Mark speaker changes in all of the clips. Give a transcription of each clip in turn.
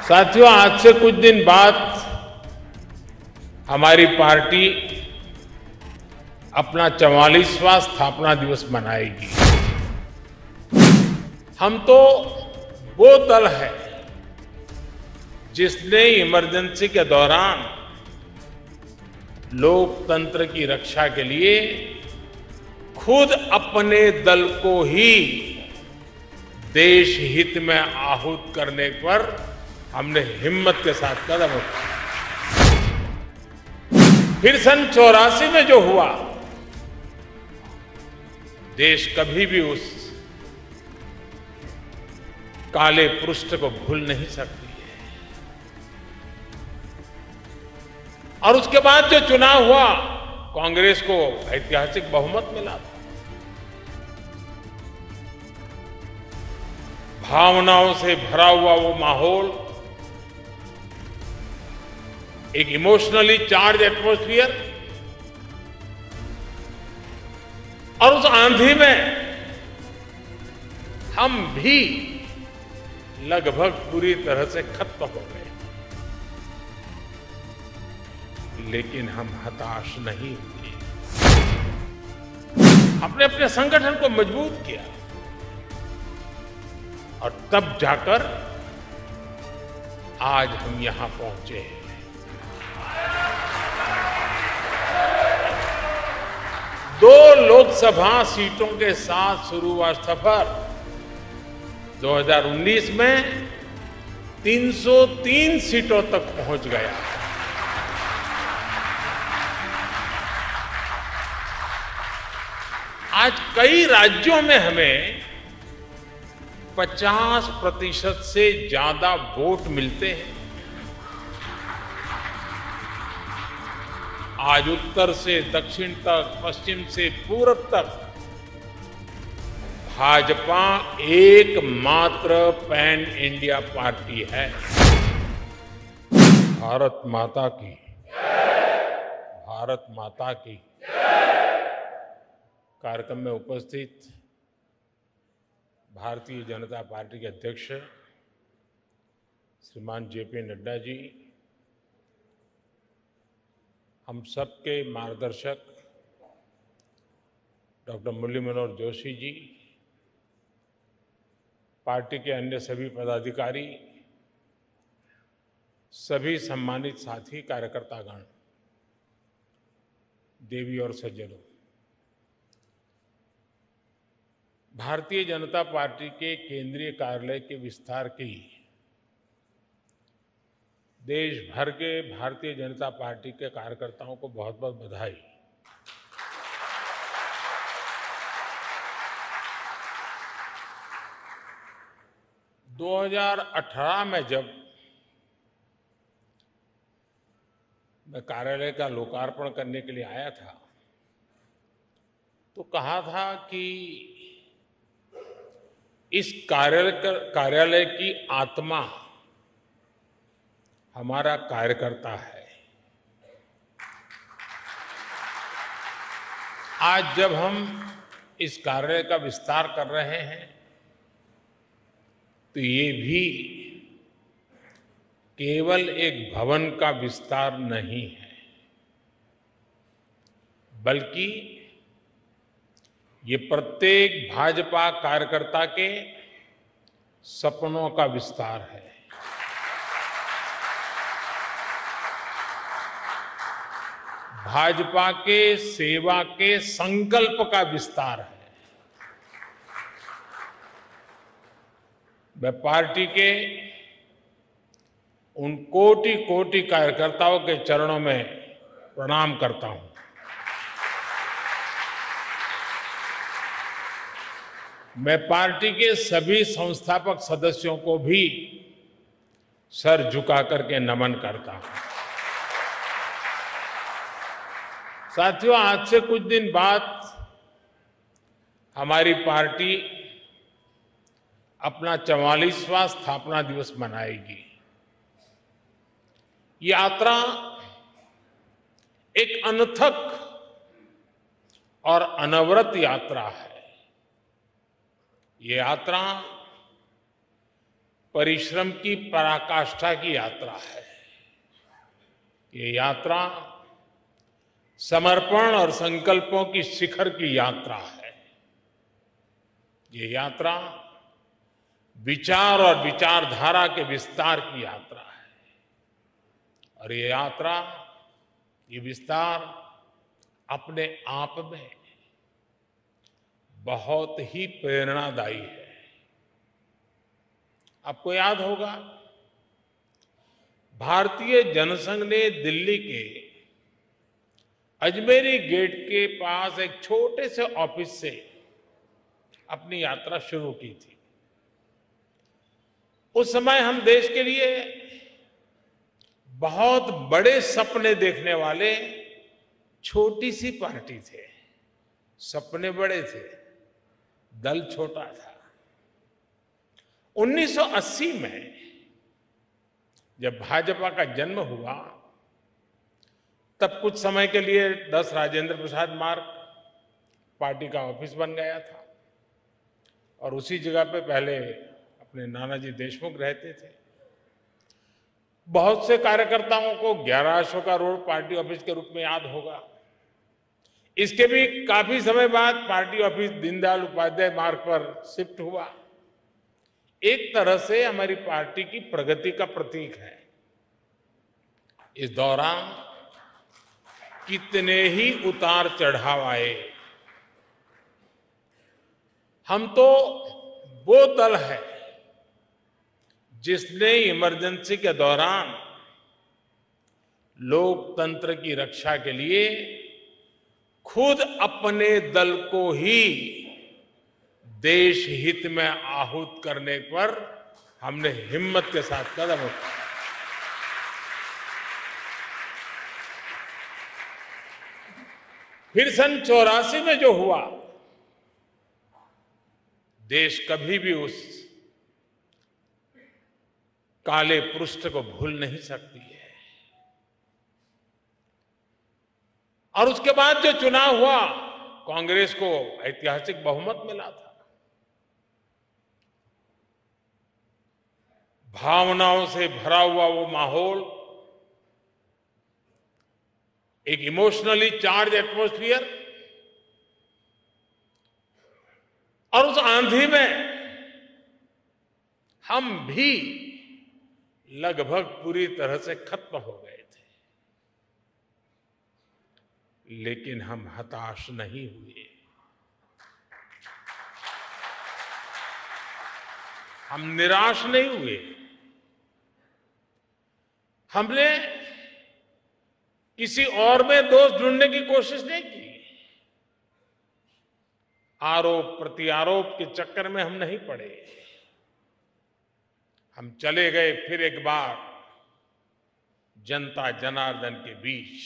Speaker 1: साथियों, आज से कुछ दिन बाद हमारी पार्टी अपना 44वां स्थापना दिवस मनाएगी। हम तो वो दल है जिसने इमरजेंसी के दौरान लोकतंत्र की रक्षा के लिए खुद अपने दल को ही देश हित में आहूत करने पर हमने हिम्मत के साथ कदम उठाया। फिर सन 84 में जो हुआ, देश कभी भी उस काले पृष्ठ को भूल नहीं सकती है। और उसके बाद जो चुनाव हुआ, कांग्रेस को ऐतिहासिक बहुमत मिला था। भावनाओं से भरा हुआ वो माहौल, एक इमोशनली चार्ज एटमॉस्फियर, और उस आंधी में हम भी लगभग पूरी तरह से खत्म हो गए। लेकिन हम हताश नहीं हुए, अपने अपने संगठन को मजबूत किया और तब जाकर आज हम यहां पहुंचे हैं। दो लोकसभा सीटों के साथ शुरू हुआ सफर 2019 में 303 सीटों तक पहुंच गया। आज कई राज्यों में हमें 50% से ज्यादा वोट मिलते हैं। आज उत्तर से दक्षिण तक, पश्चिम से पूरब तक भाजपा एकमात्र पैन इंडिया पार्टी है। भारत माता की, भारत माता की। कार्यक्रम में उपस्थित भारतीय जनता पार्टी के अध्यक्ष श्रीमान जेपी नड्डा जी, हम सबके मार्गदर्शक डॉक्टर मुरली मनोहर जोशी जी, पार्टी के अन्य सभी पदाधिकारी, सभी सम्मानित साथी कार्यकर्तागण, देवी और सज्जनों, भारतीय जनता पार्टी के केंद्रीय कार्यालय के विस्तार की देश भर के भारतीय जनता पार्टी के कार्यकर्ताओं को बहुत बहुत बधाई। – 2018 में जब मैं कार्यालय का लोकार्पण करने के लिए आया था, तो कहा था कि इस कार्यालय की आत्मा हमारा कार्यकर्ता है। आज जब हम इस कार्यालय का विस्तार कर रहे हैं, तो ये भी केवल एक भवन का विस्तार नहीं है, बल्कि ये प्रत्येक भाजपा कार्यकर्ता के सपनों का विस्तार है। भाजपा के सेवा के संकल्प का विस्तार है। मैं पार्टी के उन कोटि कोटि कार्यकर्ताओं के चरणों में प्रणाम करता हूं। मैं पार्टी के सभी संस्थापक सदस्यों को भी सर झुका करके नमन करता हूं। साथियों, आज से कुछ दिन बाद हमारी पार्टी अपना 44वां स्थापना दिवस मनाएगी। यात्रा एक अनथक और अनवरत यात्रा है। ये यात्रा परिश्रम की पराकाष्ठा की यात्रा है। ये यात्रा समर्पण और संकल्पों की शिखर की यात्रा है। ये यात्रा विचार और विचारधारा के विस्तार की यात्रा है। और ये यात्रा, ये विस्तार अपने आप में बहुत ही प्रेरणादायी है। आपको याद होगा, भारतीय जनसंघ ने दिल्ली के अजमेरी गेट के पास एक छोटे से ऑफिस से अपनी यात्रा शुरू की थी। उस समय हम देश के लिए बहुत बड़े सपने देखने वाले छोटी सी पार्टी थे। सपने बड़े थे, दल छोटा था। 1980 में जब भाजपा का जन्म हुआ, तब कुछ समय के लिए 10 राजेंद्र प्रसाद मार्ग पार्टी का ऑफिस बन गया था और उसी जगह पे पहले अपने नानाजी देशमुख रहते थे। बहुत से कार्यकर्ताओं को 11 अशोका रोड पार्टी ऑफिस के रूप में याद होगा। इसके भी काफी समय बाद पार्टी ऑफिस दीनदयाल उपाध्याय मार्ग पर शिफ्ट हुआ। एक तरह से हमारी पार्टी की प्रगति का प्रतीक है। इस दौरान कितने ही उतार चढ़ाव आए। हम तो वो दल है जिसने इमरजेंसी के दौरान लोकतंत्र की रक्षा के लिए खुद अपने दल को ही देश हित में आहूत करने पर हमने हिम्मत के साथ कदम उठाया। फिर सन 84 में जो हुआ, देश कभी भी उस काले पृष्ठ को भूल नहीं सकती है। और उसके बाद जो चुनाव हुआ, कांग्रेस को ऐतिहासिक बहुमत मिला था। भावनाओं से भरा हुआ वो माहौल, एक इमोशनली चार्ज एटमॉस्फियर, और उस आंधी में हम भी लगभग पूरी तरह से खत्म हो गए थे। लेकिन हम हताश नहीं हुए। हम निराश नहीं हुए। हमने किसी और में दोष ढूंढने की कोशिश नहीं की। आरोप प्रत्यारोप के चक्कर में हम नहीं पड़े। हम चले गए फिर एक बार जनता जनार्दन के बीच।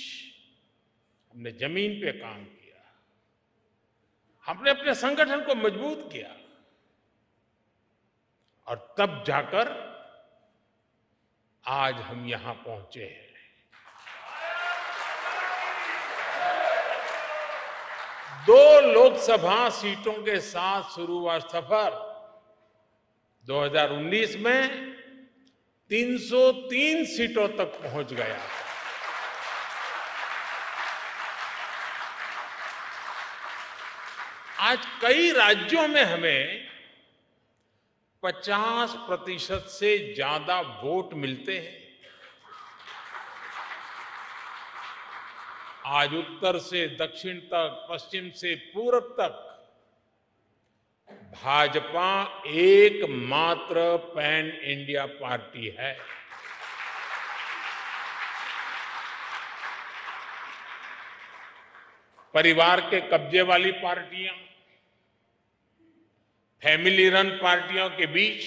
Speaker 1: हमने जमीन पे काम किया। हमने अपने संगठन को मजबूत किया और तब जाकर आज हम यहां पहुंचे हैं। दो लोकसभा सीटों के साथ शुरू हुआ सफर 2019 में 303 सीटों तक पहुंच गया। आज कई राज्यों में हमें 50% से ज्यादा वोट मिलते हैं। आज उत्तर से दक्षिण तक, पश्चिम से पूरब तक भाजपा एकमात्र पैन इंडिया पार्टी है। परिवार के कब्जे वाली पार्टियां, फैमिली रन पार्टियों के बीच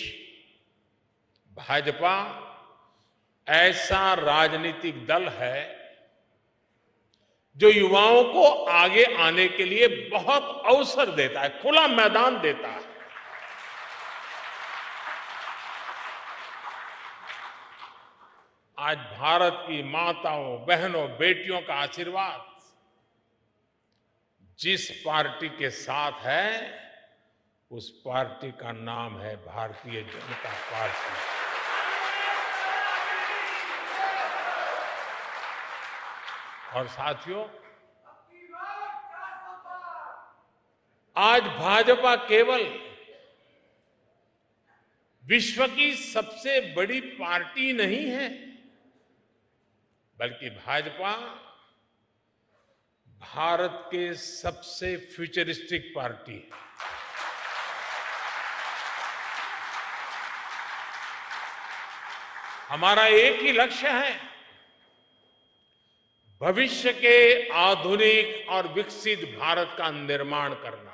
Speaker 1: भाजपा ऐसा राजनीतिक दल है जो युवाओं को आगे आने के लिए बहुत अवसर देता है, खुला मैदान देता है। आज भारत की माताओं, बहनों, बेटियों का आशीर्वाद जिस पार्टी के साथ है, उस पार्टी का नाम है भारतीय जनता पार्टी। और साथियों, आज भाजपा केवल विश्व की सबसे बड़ी पार्टी नहीं है, बल्कि भाजपा भारत के सबसे फ्यूचरिस्टिक पार्टी है। हमारा एक ही लक्ष्य है, भविष्य के आधुनिक और विकसित भारत का निर्माण करना।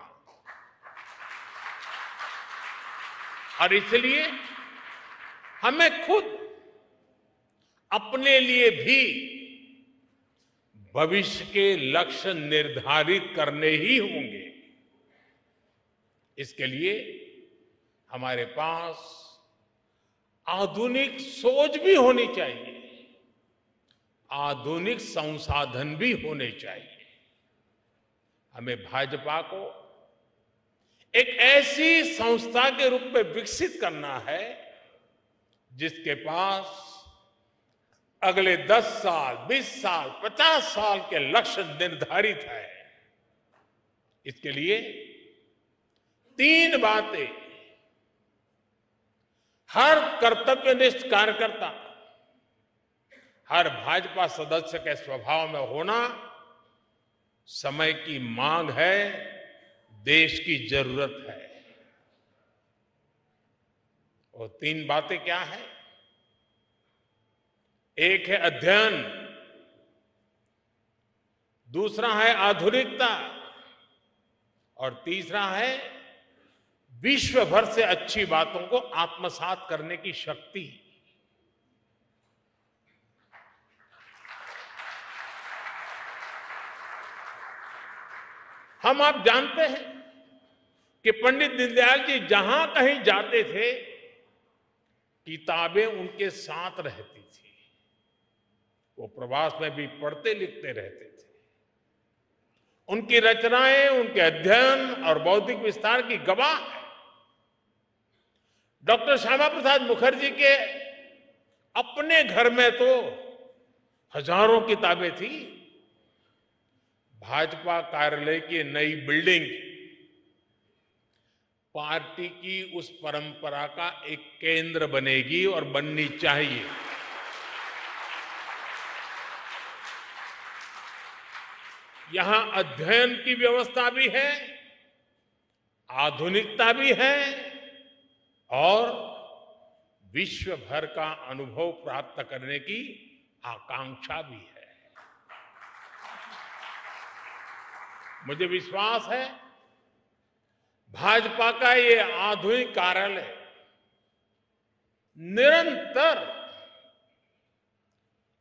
Speaker 1: और इसलिए हमें खुद अपने लिए भी भविष्य के लक्ष्य निर्धारित करने ही होंगे। इसके लिए हमारे पास आधुनिक सोच भी होनी चाहिए, आधुनिक संसाधन भी होने चाहिए। हमें भाजपा को एक ऐसी संस्था के रूप में विकसित करना है जिसके पास अगले 10 साल, 20 साल, 50 साल के लक्ष्य निर्धारित है। इसके लिए 3 बातें हर कर्तव्यनिष्ठ कार्यकर्ता, हर भाजपा सदस्य के स्वभाव में होना समय की मांग है, देश की जरूरत है। और 3 बातें क्या है? एक है अध्ययन, दूसरा है आधुनिकता, और तीसरा है विश्व भर से अच्छी बातों को आत्मसात करने की शक्ति। हम आप जानते हैं कि पंडित दीनदयाल जी जहां कहीं जाते थे, किताबें उनके साथ रहती थी। वो प्रवास में भी पढ़ते लिखते रहते थे। उनकी रचनाएं, उनके अध्ययन और बौद्धिक विस्तार की गवाह है। डॉक्टर श्यामा प्रसाद मुखर्जी के अपने घर में तो हजारों किताबें थी। भाजपा कार्यालय की नई बिल्डिंग पार्टी की उस परंपरा का एक केंद्र बनेगी और बननी चाहिए। यहां अध्ययन की व्यवस्था भी है, आधुनिकता भी है और विश्व भर का अनुभव प्राप्त करने की आकांक्षा भी है। मुझे विश्वास है भाजपा का ये आधुनिक कार्यालय निरंतर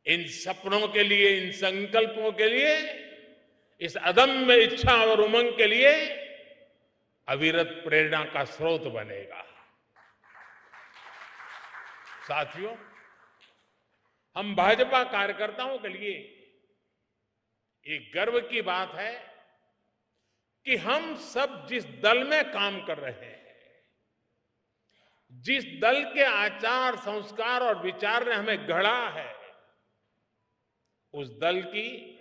Speaker 1: इन सपनों के लिए, इन संकल्पों के लिए, इस अदम्य इच्छा और उमंग के लिए अविरत प्रेरणा का स्रोत बनेगा। साथियों, हम भाजपा कार्यकर्ताओं के लिए एक गर्व की बात है कि हम सब जिस दल में काम कर रहे हैं, जिस दल के आचार, संस्कार और विचार ने हमें गढ़ा है, उस दल की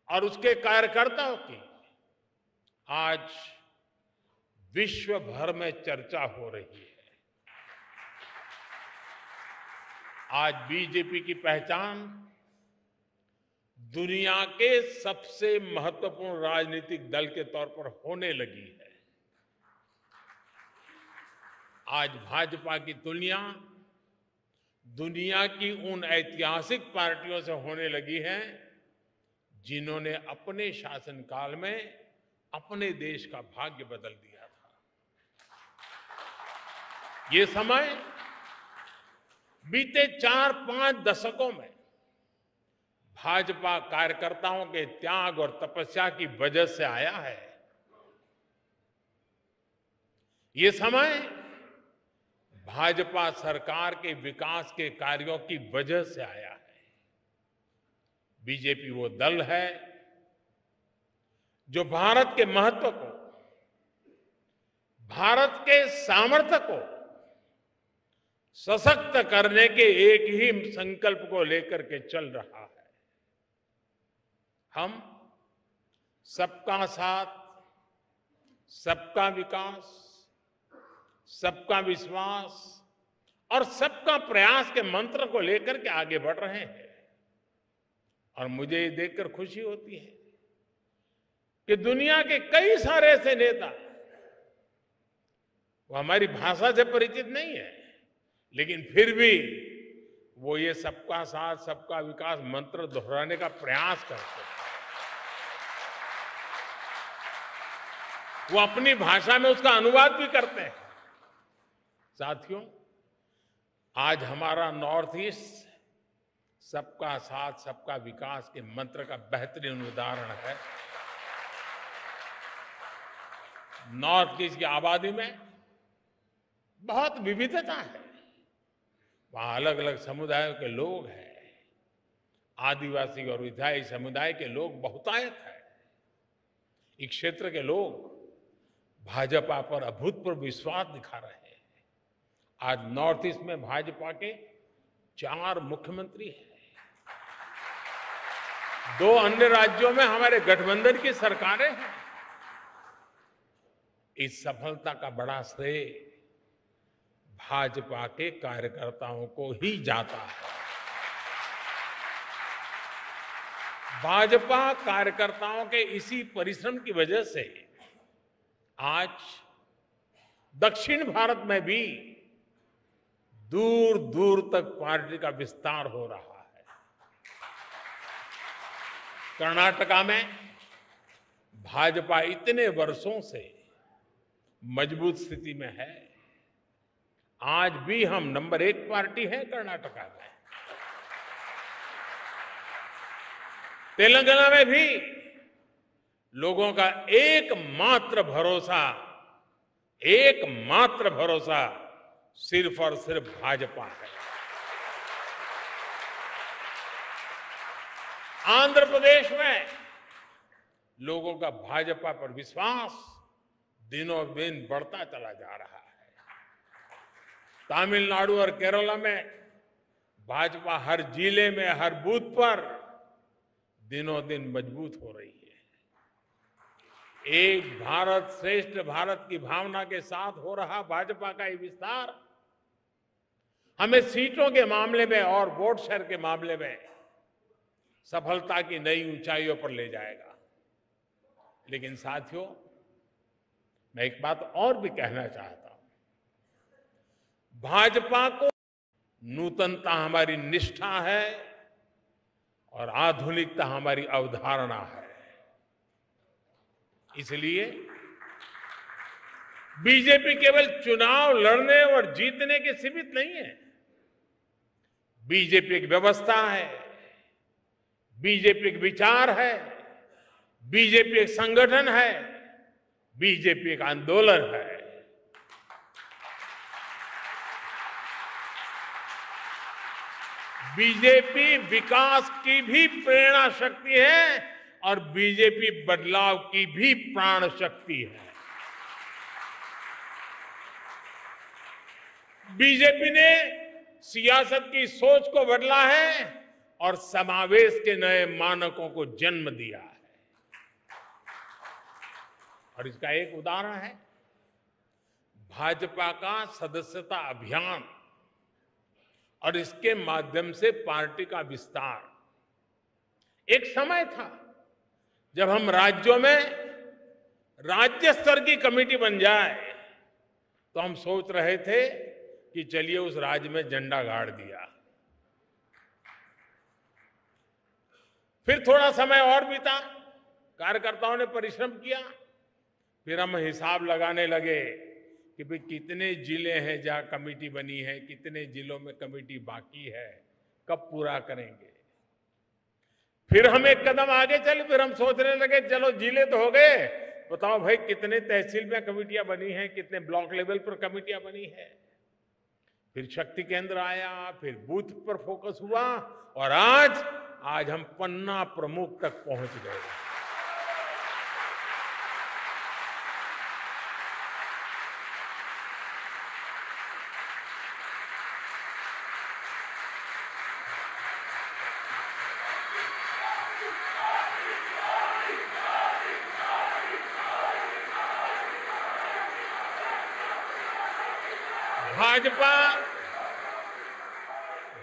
Speaker 1: और उसके कार्यकर्ताओं की आज विश्व भर में चर्चा हो रही है। आज बीजेपी की पहचान दुनिया के सबसे महत्वपूर्ण राजनीतिक दल के तौर पर होने लगी है। आज भाजपा की तुलना दुनिया की उन ऐतिहासिक पार्टियों से होने लगी है जिन्होंने अपने शासनकाल में अपने देश का भाग्य बदल दिया था। ये समय बीते 4-5 दशकों में भाजपा कार्यकर्ताओं के त्याग और तपस्या की वजह से आया है। ये समय भाजपा सरकार के विकास के कार्यों की वजह से आया है। बीजेपी वो दल है जो भारत के महत्व को, भारत के सामर्थ्य को सशक्त करने के एक ही संकल्प को लेकर के चल रहा है। हम सबका साथ, सबका विकास, सबका विश्वास और सबका प्रयास के मंत्र को लेकर के आगे बढ़ रहे हैं। और मुझे ये देखकर खुशी होती है कि दुनिया के कई सारे ऐसे नेता, वो हमारी भाषा से परिचित नहीं है, लेकिन फिर भी वो ये सबका साथ, सबका विकास मंत्र दोहराने का प्रयास करते हैं। वो अपनी भाषा में उसका अनुवाद भी करते हैं। साथियों, आज हमारा नॉर्थ ईस्ट सबका साथ, सबका विकास के मंत्र का बेहतरीन उदाहरण है। नॉर्थ ईस्ट की आबादी में बहुत विविधता है। वहां अलग अलग समुदायों के लोग हैं। आदिवासी और विधायी समुदाय के लोग बहुतायत है। इस क्षेत्र के लोग भाजपा पर अभूतपूर्व विश्वास दिखा रहे हैं। आज नॉर्थ ईस्ट में भाजपा के 4 मुख्यमंत्री हैं। 2 अन्य राज्यों में हमारे गठबंधन की सरकारें हैं। इस सफलता का बड़ा श्रेय भाजपा के कार्यकर्ताओं को ही जाता है। भाजपा कार्यकर्ताओं के इसी परिश्रम की वजह से आज दक्षिण भारत में भी दूर दूर तक पार्टी का विस्तार हो रहा है। कर्नाटका में भाजपा इतने वर्षों से मजबूत स्थिति में है। आज भी हम नंबर 1 पार्टी है कर्नाटका में। तेलंगाना में भी लोगों का एकमात्र भरोसा सिर्फ और सिर्फ भाजपा है। आंध्र प्रदेश में लोगों का भाजपा पर विश्वास दिनों दिन बढ़ता चला जा रहा है। तमिलनाडु और केरला में भाजपा हर जिले में, हर बूथ पर दिनों दिन मजबूत हो रही है। एक भारत श्रेष्ठ भारत की भावना के साथ हो रहा भाजपा का ये विस्तार हमें सीटों के मामले में और वोट शेयर के मामले में सफलता की नई ऊंचाइयों पर ले जाएगा। लेकिन साथियों, मैं एक बात और भी कहना चाहता हूं। भाजपा को नूतनता हमारी निष्ठा है और आधुनिकता हमारी अवधारणा है। इसलिए बीजेपी केवल चुनाव लड़ने और जीतने के सीमित नहीं है। बीजेपी एक व्यवस्था है, बीजेपी एक विचार है, बीजेपी एक संगठन है, बीजेपी एक आंदोलन है। बीजेपी विकास की भी प्रेरणा शक्ति है और बीजेपी बदलाव की भी प्राण शक्ति है। बीजेपी ने सियासत की सोच को बदला है और समावेश के नए मानकों को जन्म दिया है। और इसका एक उदाहरण है भाजपा का सदस्यता अभियान और इसके माध्यम से पार्टी का विस्तार। एक समय था जब हम राज्यों में राज्य स्तर की कमेटी बन जाए तो हम सोच रहे थे कि चलिए उस राज्य में झंडा गाड़ दिया। फिर थोड़ा समय और बीता, कार्यकर्ताओं ने परिश्रम किया, फिर हम हिसाब लगाने लगे कि भाई कितने जिले हैं जहां कमेटी बनी है, कितने जिलों में कमेटी बाकी है, कब पूरा करेंगे। फिर हम एक कदम आगे चले, फिर हम सोचने लगे चलो जिले तो हो गए, बताओ भाई कितने तहसील में कमेटियां बनी हैं, कितने ब्लॉक लेवल पर कमेटियां बनी है। फिर शक्ति केंद्र आया, फिर बूथ पर फोकस हुआ और आज हम पन्ना प्रमुख तक पहुंच गए।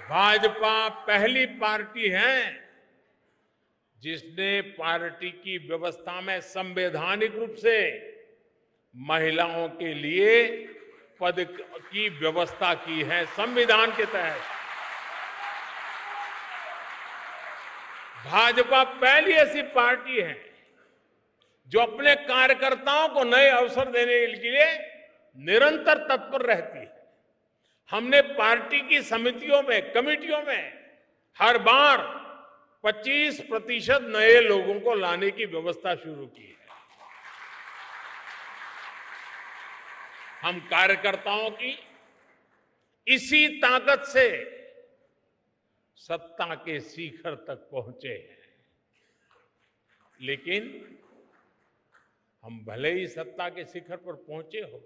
Speaker 1: भाजपा पहली पार्टी है जिसने पार्टी की व्यवस्था में संवैधानिक रूप से महिलाओं के लिए पद की व्यवस्था की है। संविधान के तहत भाजपा पहली ऐसी पार्टी है जो अपने कार्यकर्ताओं को नए अवसर देने के लिए निरंतर तत्पर रहती है। हमने पार्टी की समितियों में, कमेटियों में हर बार 25% नए लोगों को लाने की व्यवस्था शुरू की है। हम कार्यकर्ताओं की इसी ताकत से सत्ता के शिखर तक पहुंचे हैं। लेकिन हम भले ही सत्ता के शिखर पर पहुंचे हो,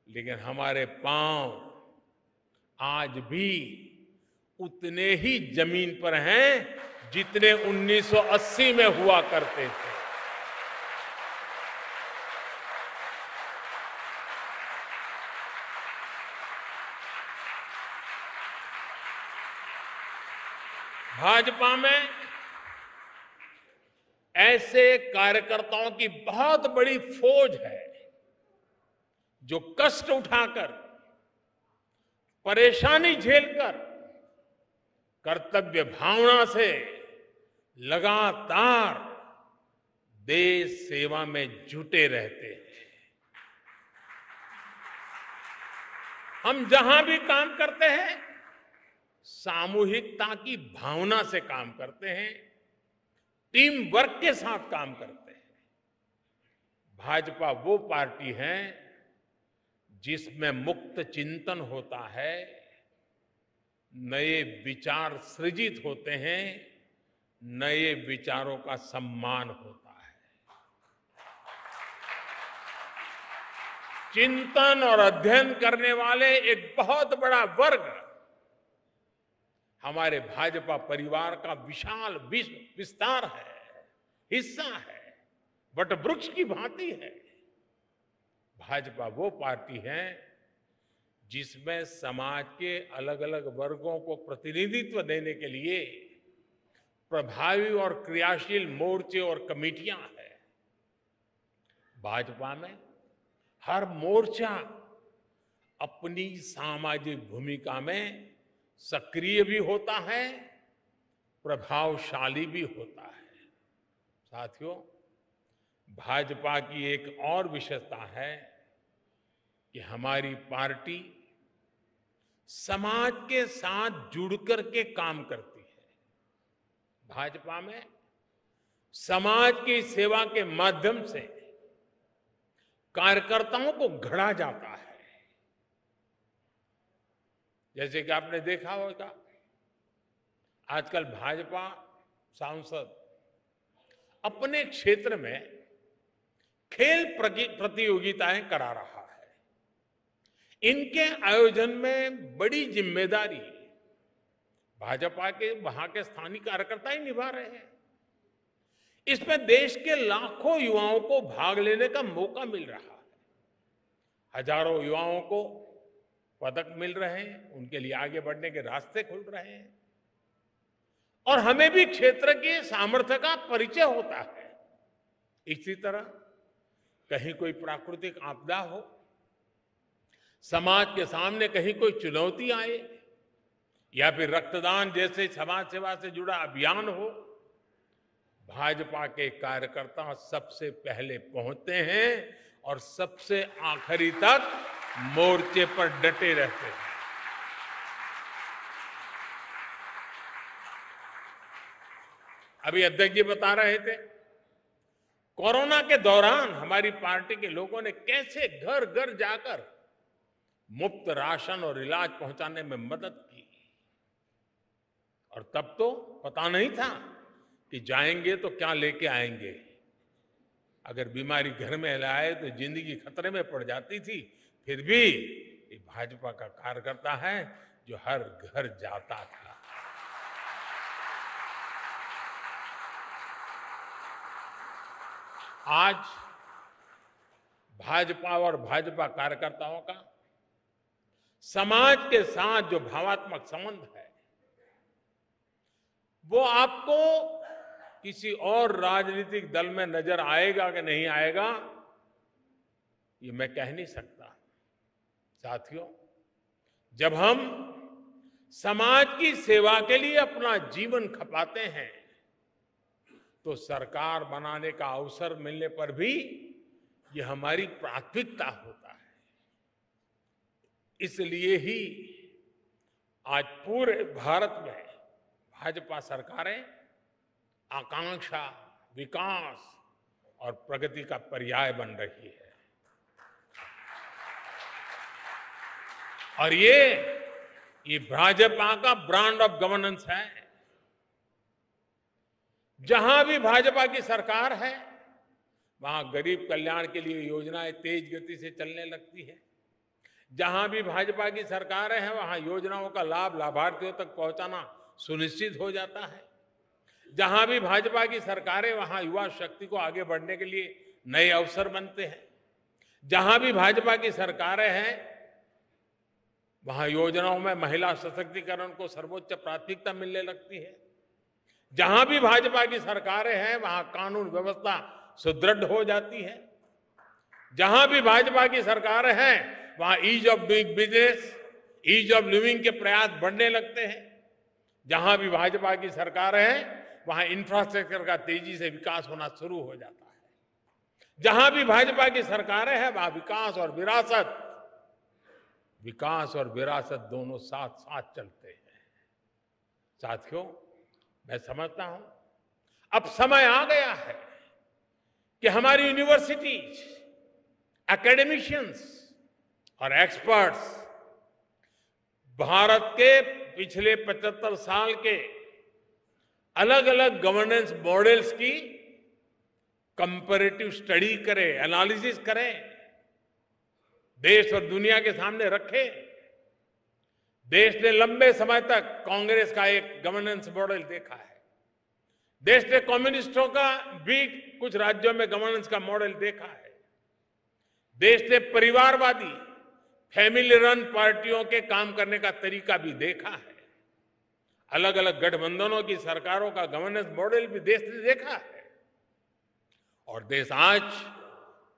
Speaker 1: लेकिन हमारे पांव आज भी उतने ही जमीन पर हैं जितने 1980 में हुआ करते थे। भाजपा में ऐसे कार्यकर्ताओं की बहुत बड़ी फौज है जो कष्ट उठाकर, परेशानी झेलकर, कर्तव्य भावना से लगातार देश सेवा में जुटे रहते हैं। हम जहां भी काम करते हैं सामूहिकता की भावना से काम करते हैं, टीम वर्क के साथ काम करते हैं। भाजपा वो पार्टी है जिसमें मुक्त चिंतन होता है, नए विचार सृजित होते हैं, नए विचारों का सम्मान होता है। चिंतन और अध्ययन करने वाले एक बहुत बड़ा वर्ग हमारे भाजपा परिवार का विशाल विस्तार है, हिस्सा है, वट वृक्ष की भांति है। भाजपा वो पार्टी है जिसमें समाज के अलग अलग वर्गों को प्रतिनिधित्व देने के लिए प्रभावी और क्रियाशील मोर्चे और कमेटियां हैं। भाजपा में हर मोर्चा अपनी सामाजिक भूमिका में सक्रिय भी होता है, प्रभावशाली भी होता है। साथियों, भाजपा की एक और विशेषता है कि हमारी पार्टी समाज के साथ जुड़कर के काम करती है। भाजपा में समाज की सेवा के माध्यम से कार्यकर्ताओं को गढ़ा जाता है। जैसे कि आपने देखा होगा, आजकल भाजपा सांसद अपने क्षेत्र में खेल प्रतियोगिताएं करा रहा है। इनके आयोजन में बड़ी जिम्मेदारी भाजपा के वहां के स्थानीय कार्यकर्ता ही निभा रहे हैं। इसमें देश के लाखों युवाओं को भाग लेने का मौका मिल रहा है। हजारों युवाओं को पदक मिल रहे हैं, उनके लिए आगे बढ़ने के रास्ते खुल रहे हैं और हमें भी क्षेत्र के सामर्थ्य का परिचय होता है। इसी तरह कहीं कोई प्राकृतिक आपदा हो, समाज के सामने कहीं कोई चुनौती आए, या फिर रक्तदान जैसे समाज सेवा से जुड़ा अभियान हो, भाजपा के कार्यकर्ता सबसे पहले पहुंचते हैं और सबसे आखिरी तक मोर्चे पर डटे रहते हैं। अभी अध्यक्ष जी बता रहे थे, कोरोना के दौरान हमारी पार्टी के लोगों ने कैसे घर घर जाकर मुफ्त राशन और इलाज पहुंचाने में मदद की। और तब तो पता नहीं था कि जाएंगे तो क्या लेके आएंगे। अगर बीमारी घर में लाए तो जिंदगी खतरे में पड़ जाती थी। फिर भी ये भाजपा का कार्यकर्ता है जो हर घर जाता था। आज भाजपा और भाजपा कार्यकर्ताओं का समाज के साथ जो भावात्मक संबंध है, वो आपको किसी और राजनीतिक दल में नजर आएगा कि नहीं आएगा, ये मैं कह नहीं सकता। साथियों, जब हम समाज की सेवा के लिए अपना जीवन खपाते हैं, तो सरकार बनाने का अवसर मिलने पर भी ये हमारी प्राथमिकता होता है। इसलिए ही आज पूरे भारत में भाजपा सरकारें आकांक्षा, विकास और प्रगति का पर्याय बन रही है। और ये भाजपा का ब्रांड ऑफ गवर्नेंस है। जहां भी भाजपा की सरकार है, वहां गरीब कल्याण के लिए योजनाएं तेज गति से चलने लगती है। जहां भी भाजपा की सरकारें हैं, वहां योजनाओं का लाभ लाभार्थियों तक पहुंचाना सुनिश्चित हो जाता है। जहां भी भाजपा की सरकारें, वहां युवा शक्ति को आगे बढ़ने के लिए नए अवसर बनते हैं। जहां भी भाजपा की सरकारें हैं, वहां योजनाओं में महिला सशक्तिकरण को सर्वोच्च प्राथमिकता मिलने लगती है। जहां भी भाजपा की सरकारें हैं, वहां कानून व्यवस्था सुदृढ़ हो जाती है। जहां भी भाजपा की सरकारें हैं, वहां ease of doing business, ease of living के प्रयास बढ़ने लगते हैं। जहां भी भाजपा की सरकारें हैं, वहां इंफ्रास्ट्रक्चर का तेजी से विकास होना शुरू हो जाता है। जहां भी भाजपा की सरकारें हैं, वहां विकास और विरासत दोनों साथ साथ चलते हैं। साथियों, मैं समझता हूं अब समय आ गया है कि हमारी यूनिवर्सिटीज, एकेडमिशियंस और एक्सपर्ट्स भारत के पिछले 75 साल के अलग अलग गवर्नेंस मॉडल्स की कंपैरेटिव स्टडी करें, एनालिसिस करें, देश और दुनिया के सामने रखें। देश ने लंबे समय तक कांग्रेस का एक गवर्नेंस मॉडल देखा है। देश ने कम्युनिस्टों का भी कुछ राज्यों में गवर्नेंस का मॉडल देखा है। देश ने परिवारवादी, फैमिली रन पार्टियों के काम करने का तरीका भी देखा है। अलग अलग गठबंधनों की सरकारों का गवर्नेंस मॉडल भी देश ने देखा है। और देश आज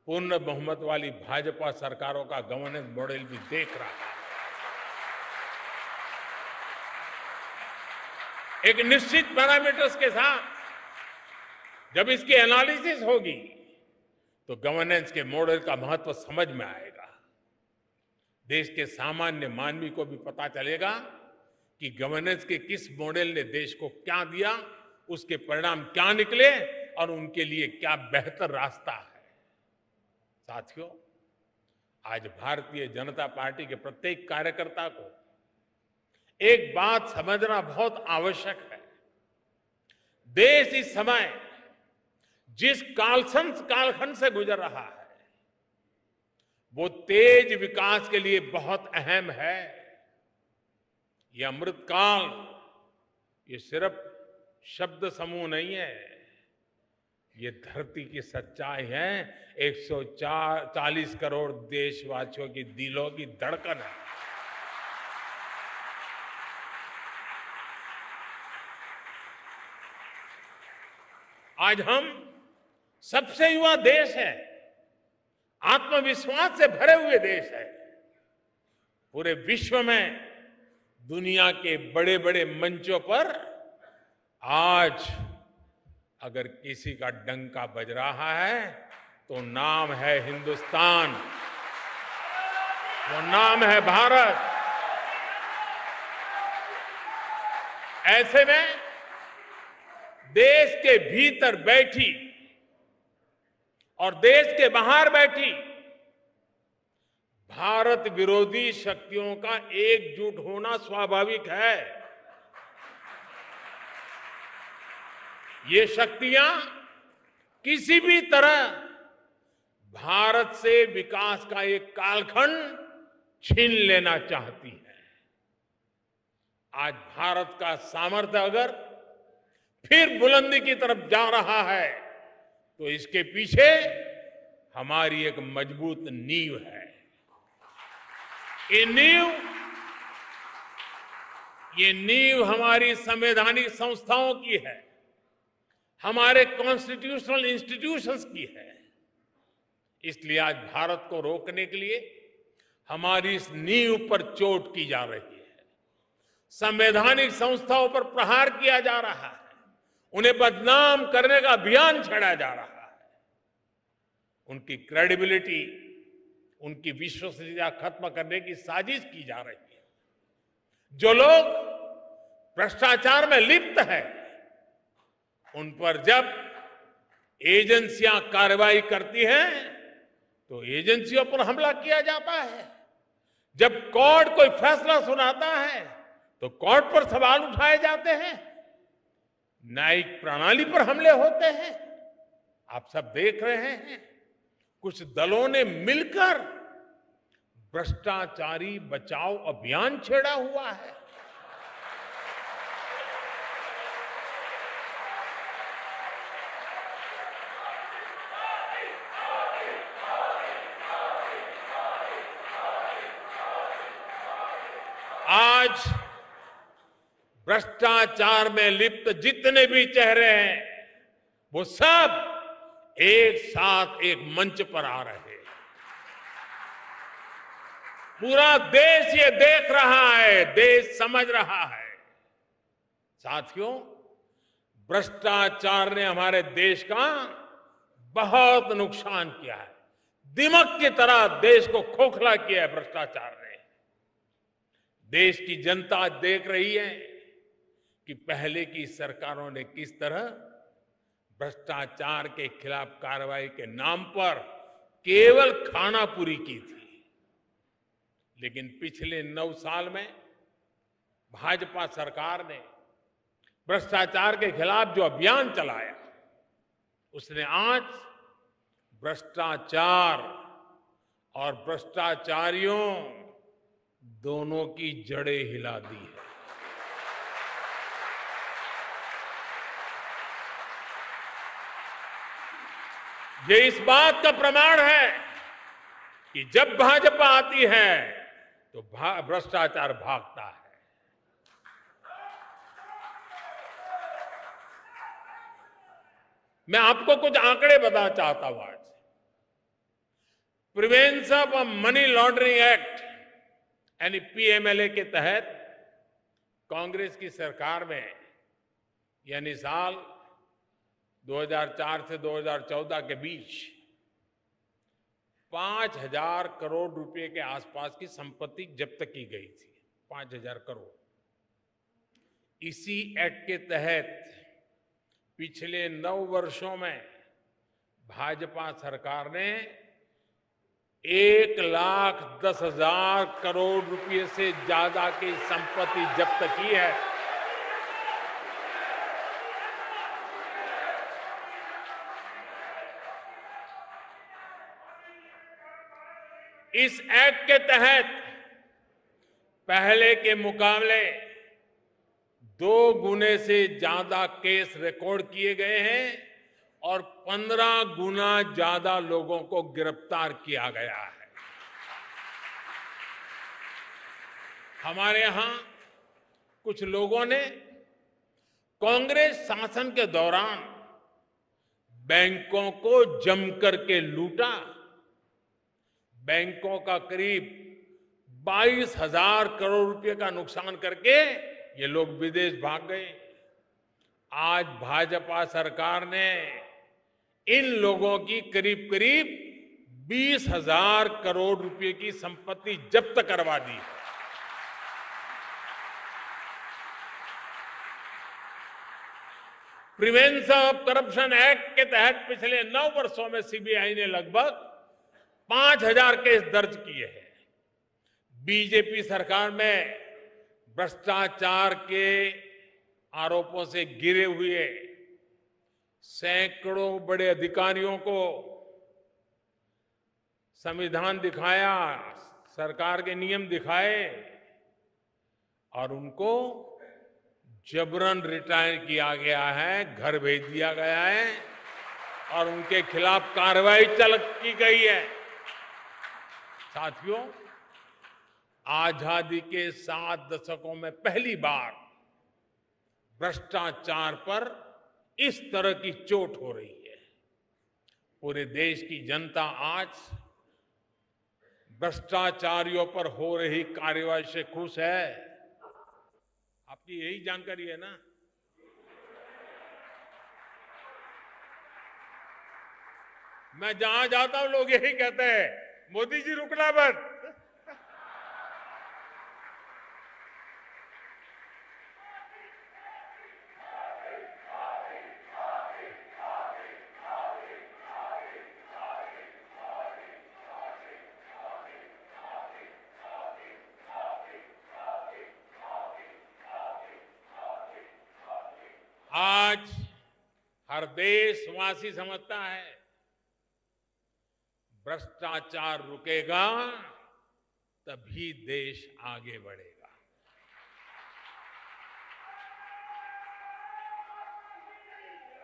Speaker 1: पूर्ण बहुमत वाली भाजपा सरकारों का गवर्नेंस मॉडल भी देख रहा है। एक निश्चित पैरामीटर्स के साथ जब इसकी एनालिसिस होगी, तो गवर्नेंस के मॉडल का महत्व समझ में आएगा। देश के सामान्य मानवी को भी पता चलेगा कि गवर्नेंस के किस मॉडल ने देश को क्या दिया, उसके परिणाम क्या निकले और उनके लिए क्या बेहतर रास्ता है। साथियों, आज भारतीय जनता पार्टी के प्रत्येक कार्यकर्ता को एक बात समझना बहुत आवश्यक है। देश इस समय जिस कालखंड से गुजर रहा है, वो तेज विकास के लिए बहुत अहम है। ये अमृतकाल, ये सिर्फ शब्द समूह नहीं है, ये धरती की सच्चाई है। 140 करोड़ देशवासियों की दिलों की धड़कन है। आज हम सबसे युवा देश है, आत्मविश्वास से भरे हुए देश है। पूरे विश्व में दुनिया के बड़े बड़े मंचों पर आज अगर किसी का डंका बज रहा है, तो नाम है हिंदुस्तान, वो नाम है भारत। ऐसे में देश के भीतर बैठी और देश के बाहर बैठी भारत विरोधी शक्तियों का एकजुट होना स्वाभाविक है। ये शक्तियां किसी भी तरह भारत से विकास का एक कालखंड छीन लेना चाहती है। आज भारत का सामर्थ्य अगर फिर बुलंदी की तरफ जा रहा है, तो इसके पीछे हमारी एक मजबूत नींव है। ये नींव ये नींव हमारी संवैधानिक संस्थाओं की है, हमारे कॉन्स्टिट्यूशनल इंस्टीट्यूशंस की है। इसलिए आज भारत को रोकने के लिए हमारी इस नींव पर चोट की जा रही है, संवैधानिक संस्थाओं पर प्रहार किया जा रहा है, उन्हें बदनाम करने का अभियान छेड़ा जा रहा है, उनकी क्रेडिबिलिटी, उनकी विश्वसनीयता खत्म करने की साजिश की जा रही है। जो लोग भ्रष्टाचार में लिप्त हैं, उन पर जब एजेंसियां कार्रवाई करती हैं तो एजेंसियों पर हमला किया जाता है। जब कोर्ट कोई फैसला सुनाता है तो कोर्ट पर सवाल उठाए जाते हैं, न्यायिक प्रणाली पर हमले होते हैं। आप सब देख रहे हैं, कुछ दलों ने मिलकर भ्रष्टाचारी बचाओ अभियान छेड़ा हुआ है। आज भ्रष्टाचार में लिप्त जितने भी चेहरे हैं, वो सब एक साथ एक मंच पर आ रहे हैं। पूरा देश ये देख रहा है, देश समझ रहा है। साथियों, भ्रष्टाचार ने हमारे देश का बहुत नुकसान किया है। दिमक की तरह देश को खोखला किया है भ्रष्टाचार ने। देश की जनता देख रही है कि पहले की सरकारों ने किस तरह भ्रष्टाचार के खिलाफ कार्रवाई के नाम पर केवल खानापुरी की थी। लेकिन पिछले 9 साल में भाजपा सरकार ने भ्रष्टाचार के खिलाफ जो अभियान चलाया, उसने आज भ्रष्टाचार और भ्रष्टाचारियों दोनों की जड़ें हिला दी है। ये इस बात का प्रमाण है कि जब भाजपा आती है तो भ्रष्टाचार भागता है। मैं आपको कुछ आंकड़े बताना चाहता हूं। आज prevention of money laundering act यानी पीएमएलए के तहत कांग्रेस की सरकार में, यानी साल 2004 से 2014 के बीच 5,000 करोड़ रुपए के आसपास की संपत्ति जब्त की गई थी। 5,000 करोड़। इसी एक्ट के तहत पिछले 9 वर्षों में भाजपा सरकार ने 1,10,000 करोड़ रुपए से ज्यादा की संपत्ति जब्त की है। इस एक्ट के तहत पहले के मुकाबले 2 गुने से ज्यादा केस रिकॉर्ड किए गए हैं और 15 गुना ज्यादा लोगों को गिरफ्तार किया गया है। हमारे यहां कुछ लोगों ने कांग्रेस शासन के दौरान बैंकों को जमकर के लूटा। बैंकों का करीब 22,000 करोड़ रुपए का नुकसान करके ये लोग विदेश भाग गए। आज भाजपा सरकार ने इन लोगों की करीब करीब 20,000 करोड़ रुपए की संपत्ति जब्त करवा दी है। प्रिवेंशन ऑफ करप्शन एक्ट के तहत पिछले 9 वर्षों में सीबीआई ने लगभग 5,000 केस दर्ज किए हैं। बीजेपी सरकार में भ्रष्टाचार के आरोपों से घिरे हुए सैकड़ों बड़े अधिकारियों को संविधान दिखाया, सरकार के नियम दिखाए और उनको जबरन रिटायर किया गया है, घर भेज दिया गया है और उनके खिलाफ कार्रवाई की गई है। साथियों, आजादी के 7 दशकों में पहली बार भ्रष्टाचार पर इस तरह की चोट हो रही है। पूरे देश की जनता आज भ्रष्टाचारियों पर हो रही कार्रवाई से खुश है। आपकी यही जानकारी है ना? मैं जहां जाता हूं लोग यही कहते हैं, मोदी जी रुकना मत। आज हर देशवासी समझता है भ्रष्टाचार रुकेगा तभी देश आगे बढ़ेगा।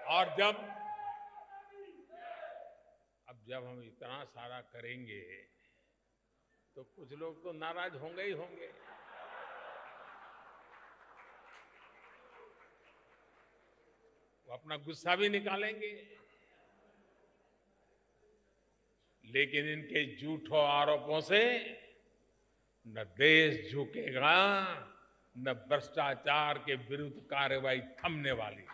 Speaker 1: और जब हम इतना सारा करेंगे तो कुछ लोग तो नाराज होंगे ही होंगे। वो अपना गुस्सा भी निकालेंगे, लेकिन इनके झूठों आरोपों से न देश झुकेगा, न भ्रष्टाचार के विरुद्ध कार्रवाई थमने वाली।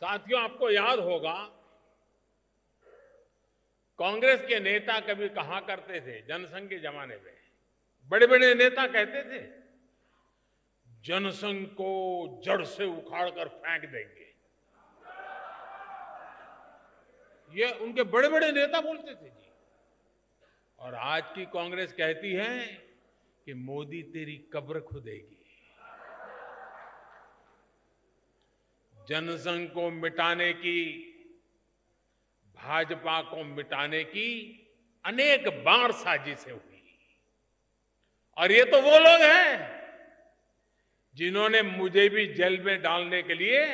Speaker 1: साथियों, आपको याद होगा कांग्रेस के नेता कभी कहा करते थे, जनसंघ के जमाने में बड़े बड़े नेता कहते थे जनसंघ को जड़ से उखाड़कर फेंक देंगे। ये उनके बड़े बड़े नेता बोलते थे जी। और आज की कांग्रेस कहती है कि मोदी तेरी कब्र खुदेगी। जनसंघ को मिटाने की, भाजपा को मिटाने की अनेक बार साजिशें हुई। और ये तो वो लोग हैं जिन्होंने मुझे भी जेल में डालने के लिए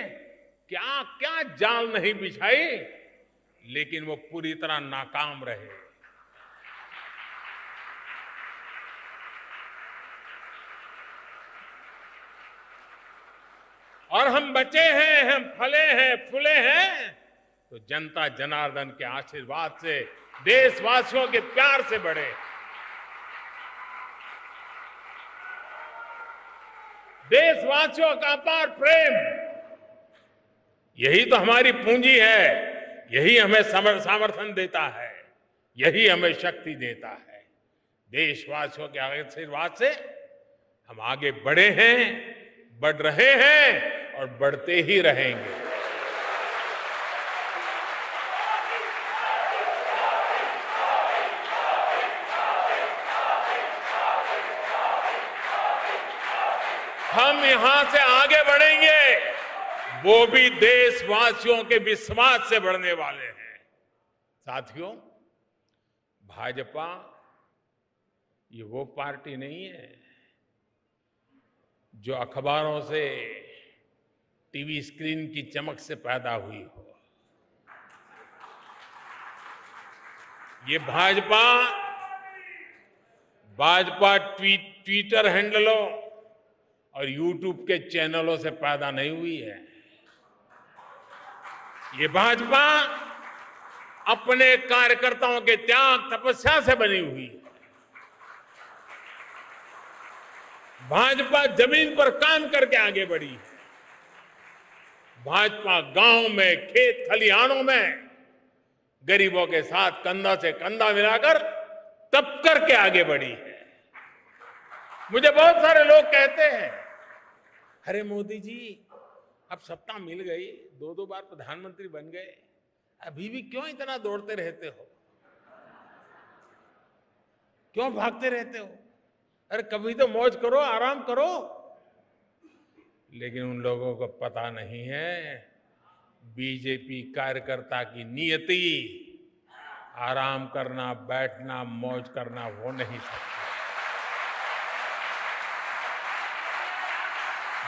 Speaker 1: क्या क्या जाल नहीं बिछाई, लेकिन वो पूरी तरह नाकाम रहे। और हम बचे हैं, हम फले हैं, फूले हैं तो जनता जनार्दन के आशीर्वाद से, देशवासियों के प्यार से बढ़े। देशवासियों का अपार प्रेम, यही तो हमारी पूंजी है, यही हमें समर्थन देता है, यही हमें शक्ति देता है। देशवासियों के आशीर्वाद से हम आगे बढ़े हैं, बढ़ रहे हैं और बढ़ते ही रहेंगे। हम यहां से आगे बढ़ेंगे, वो भी देशवासियों के विश्वास से बढ़ने वाले हैं। साथियों, भाजपा ये वो पार्टी नहीं है जो अखबारों से, टीवी स्क्रीन की चमक से पैदा हुई हो। ये भाजपा ट्विटर हैंडलों और यूट्यूब के चैनलों से पैदा नहीं हुई है। ये भाजपा अपने कार्यकर्ताओं के त्याग तपस्या से बनी हुई है। भाजपा जमीन पर काम करके आगे बढ़ी है। भाजपा गांव में, खेत खलिहानों में गरीबों के साथ कंधा से कंधा मिलाकर तप करके आगे बढ़ी है। मुझे बहुत सारे लोग कहते हैं, अरे मोदी जी अब सत्ता मिल गई, 2 बार प्रधानमंत्री बन गए, अभी भी क्यों इतना दौड़ते रहते हो, क्यों भागते रहते हो? अरे कभी तो मौज करो, आराम करो। लेकिन उन लोगों को पता नहीं है बीजेपी कार्यकर्ता की नियति आराम करना, बैठना, मौज करना हो नहीं सकती।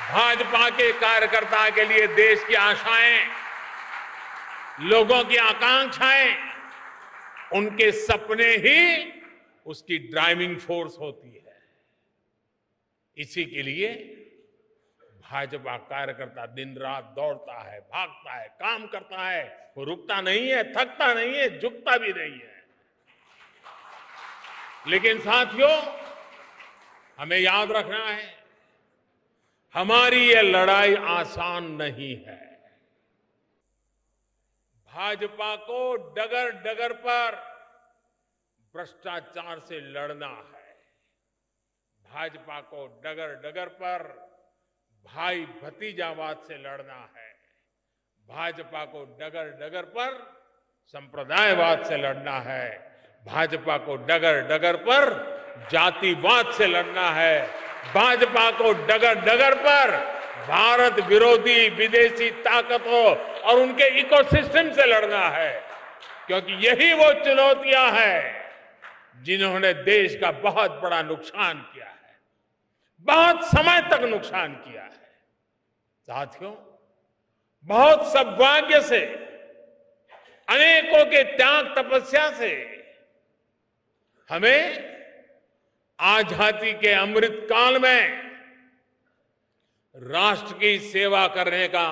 Speaker 1: भाजपा के कार्यकर्ता के लिए देश की आशाएं लोगों की आकांक्षाएं, उनके सपने ही उसकी ड्राइविंग फोर्स होती है। इसी के लिए भाजपा कार्यकर्ता दिन रात दौड़ता है, भागता है, काम करता है। वो रुकता नहीं है, थकता नहीं है, झुकता भी नहीं है। लेकिन साथियों, हमें याद रखना है, हमारी ये लड़ाई आसान नहीं है। भाजपा को डगर डगर पर भ्रष्टाचार से लड़ना है। भाजपा को डगर डगर पर भाई भतीजावाद से लड़ना है। भाजपा को डगर डगर पर संप्रदायवाद से लड़ना है। भाजपा को डगर डगर पर जातिवाद से लड़ना है। भाजपा को डगर डगर पर भारत विरोधी विदेशी ताकतों और उनके इकोसिस्टम से लड़ना है, क्योंकि यही वो चुनौतियां हैं जिन्होंने देश का बहुत बड़ा नुकसान किया है, बहुत समय तक नुकसान किया है। साथियों, बहुत सौभाग्य से, अनेकों के त्याग तपस्या से हमें आजादी के अमृत काल में राष्ट्र की सेवा करने का,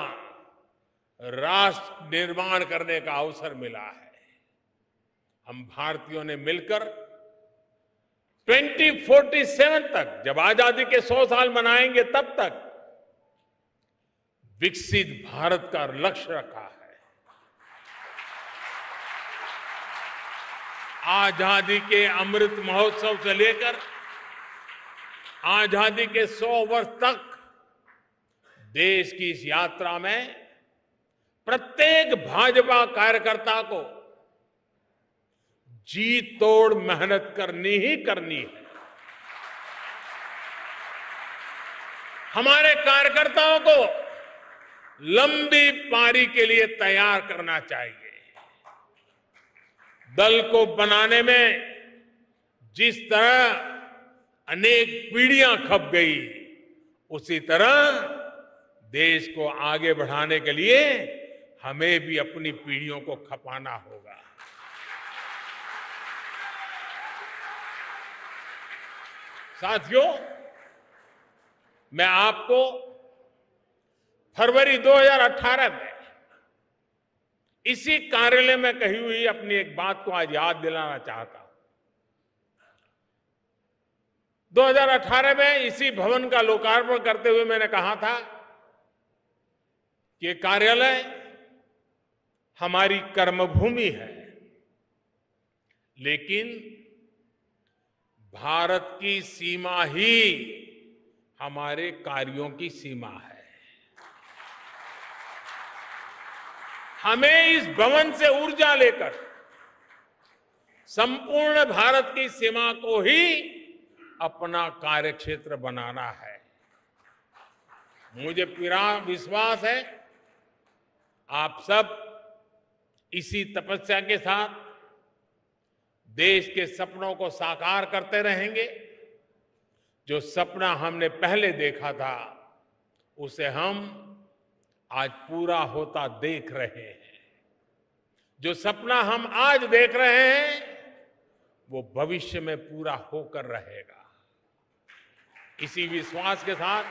Speaker 1: राष्ट्र निर्माण करने का अवसर मिला है। हम भारतीयों ने मिलकर 2047 तक, जब आजादी के 100 साल मनाएंगे, तब तक विकसित भारत का लक्ष्य रखा है। आजादी के अमृत महोत्सव से लेकर आजादी के 100 वर्ष तक देश की इस यात्रा में प्रत्येक भाजपा कार्यकर्ता को जी तोड़ मेहनत करनी ही करनी है। हमारे कार्यकर्ताओं को लंबी पारी के लिए तैयार करना चाहिए। दल को बनाने में जिस तरह अनेक पीढ़ियां खप गई, उसी तरह देश को आगे बढ़ाने के लिए हमें भी अपनी पीढ़ियों को खपाना होगा। साथियों, मैं आपको फरवरी 2018 में इसी कार्यालय में कही हुई अपनी एक बात को आज याद दिलाना चाहता हूं। 2018 में इसी भवन का लोकार्पण करते हुए मैंने कहा था कि कार्यालय हमारी कर्मभूमि है, लेकिन भारत की सीमा ही हमारे कार्यों की सीमा है। हमें इस भवन से ऊर्जा लेकर संपूर्ण भारत की सीमा को ही अपना कार्यक्षेत्र बनाना है। मुझे पूरा विश्वास है आप सब इसी तपस्या के साथ देश के सपनों को साकार करते रहेंगे। जो सपना हमने पहले देखा था, उसे हम आज पूरा होता देख रहे हैं। जो सपना हम आज देख रहे हैं, वो भविष्य में पूरा होकर रहेगा। इसी विश्वास के साथ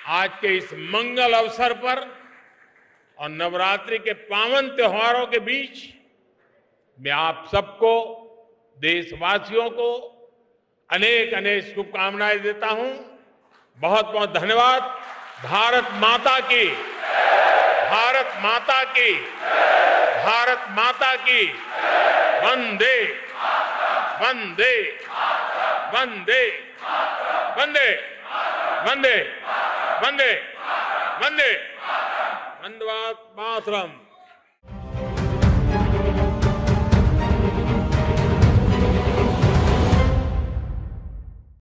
Speaker 1: आज के इस मंगल अवसर पर और नवरात्रि के पावन त्योहारों के बीच मैं आप सबको, देशवासियों को अनेक अनेक शुभकामनाएं देता हूं। बहुत बहुत धन्यवाद। भारत माता की, भारत माता की, भारत माता की। वंदे वंदे वंदे वंदे वंदे वंदे वंदे वंदे मातरम।